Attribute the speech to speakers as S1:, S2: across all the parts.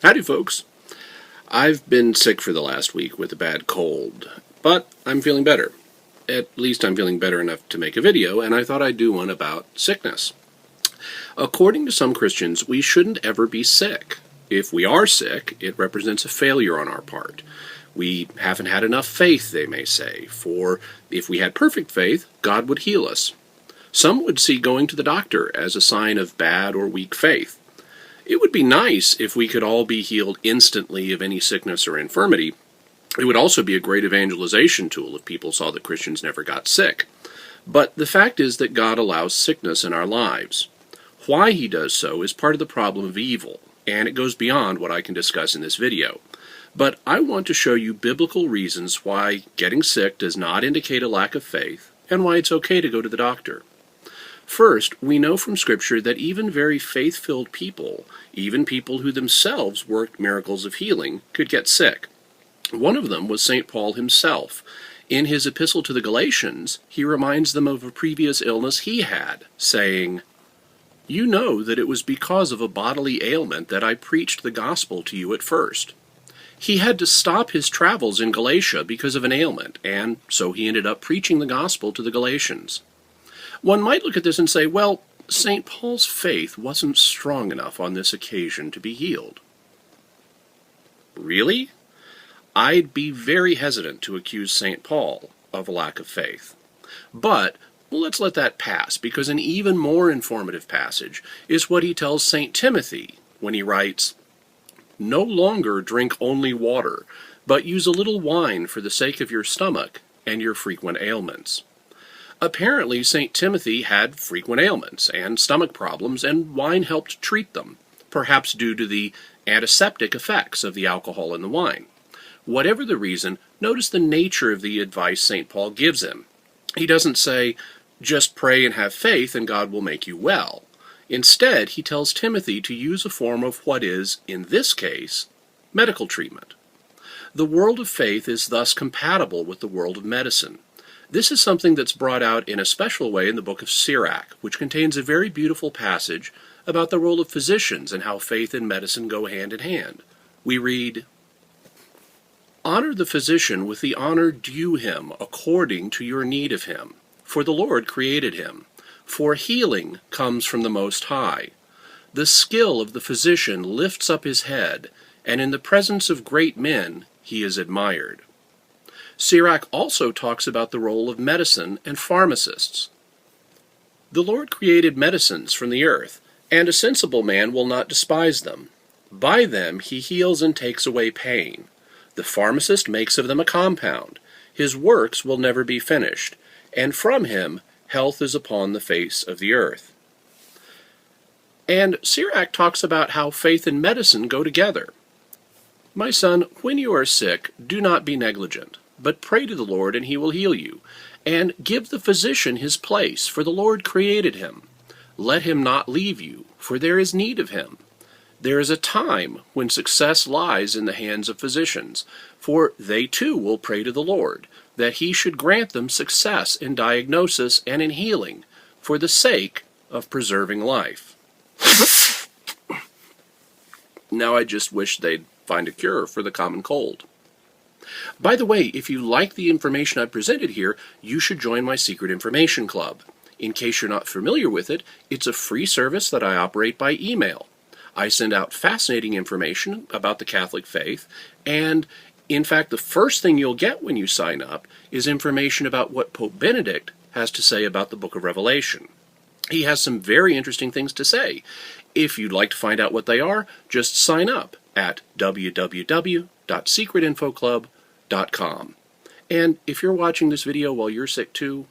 S1: Howdy, folks. I've been sick for the last week with a bad cold, but I'm feeling better. At least I'm feeling better enough to make a video, and I thought I'd do one about sickness. According to some Christians, we shouldn't ever be sick. If we are sick, it represents a failure on our part. We haven't had enough faith, they may say, for if we had perfect faith, God would heal us. Some would see going to the doctor as a sign of bad or weak faith. It would be nice if we could all be healed instantly of any sickness or infirmity. It would also be a great evangelization tool if people saw that Christians never got sick. But the fact is that God allows sickness in our lives. Why he does so is part of the problem of evil, and it goes beyond what I can discuss in this video. But I want to show you biblical reasons why getting sick does not indicate a lack of faith, and why it's okay to go to the doctor. First, we know from Scripture that even very faith-filled people, even people who themselves worked miracles of healing, could get sick. One of them was St. Paul himself. In his epistle to the Galatians, he reminds them of a previous illness he had, saying, "You know that it was because of a bodily ailment that I preached the gospel to you at first." He had to stop his travels in Galatia because of an ailment, and so he ended up preaching the gospel to the Galatians. One might look at this and say, well, St. Paul's faith wasn't strong enough on this occasion to be healed. Really? I'd be very hesitant to accuse St. Paul of a lack of faith. But let's let that pass, because an even more informative passage is what he tells St. Timothy when he writes, "No longer drink only water, but use a little wine for the sake of your stomach and your frequent ailments." Apparently, St. Timothy had frequent ailments and stomach problems, and wine helped treat them, perhaps due to the antiseptic effects of the alcohol in the wine. Whatever the reason, notice the nature of the advice St. Paul gives him. He doesn't say, just pray and have faith and God will make you well. Instead, he tells Timothy to use a form of what is, in this case, medical treatment. The world of faith is thus compatible with the world of medicine. This is something that's brought out in a special way in the book of Sirach, which contains a very beautiful passage about the role of physicians and how faith and medicine go hand in hand. We read, "Honor the physician with the honor due him according to your need of him, for the Lord created him. For healing comes from the Most High. The skill of the physician lifts up his head, and in the presence of great men he is admired." Sirach also talks about the role of medicine and pharmacists. "The Lord created medicines from the earth, and a sensible man will not despise them. By them he heals and takes away pain. The pharmacist makes of them a compound. His works will never be finished, and from him health is upon the face of the earth." And Sirach talks about how faith and medicine go together. "My son, when you are sick, do not be negligent, but pray to the Lord and he will heal you. And give the physician his place, for the Lord created him. Let him not leave you, for there is need of him. There is a time when success lies in the hands of physicians, for they too will pray to the Lord, that he should grant them success in diagnosis and in healing, for the sake of preserving life." Now I just wish they'd find a cure for the common cold. By the way, if you like the information I've presented here, you should join my secret information club. In case you're not familiar with it, it's a free service that I operate by email. I send out fascinating information about the Catholic faith, and in fact, the first thing you'll get when you sign up is information about what Pope Benedict has to say about the Book of Revelation. He has some very interesting things to say. If you'd like to find out what they are, just sign up at www.secretinfoclub.com. And if you're watching this video while you're sick too,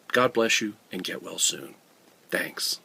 S1: God bless you and get well soon. Thanks.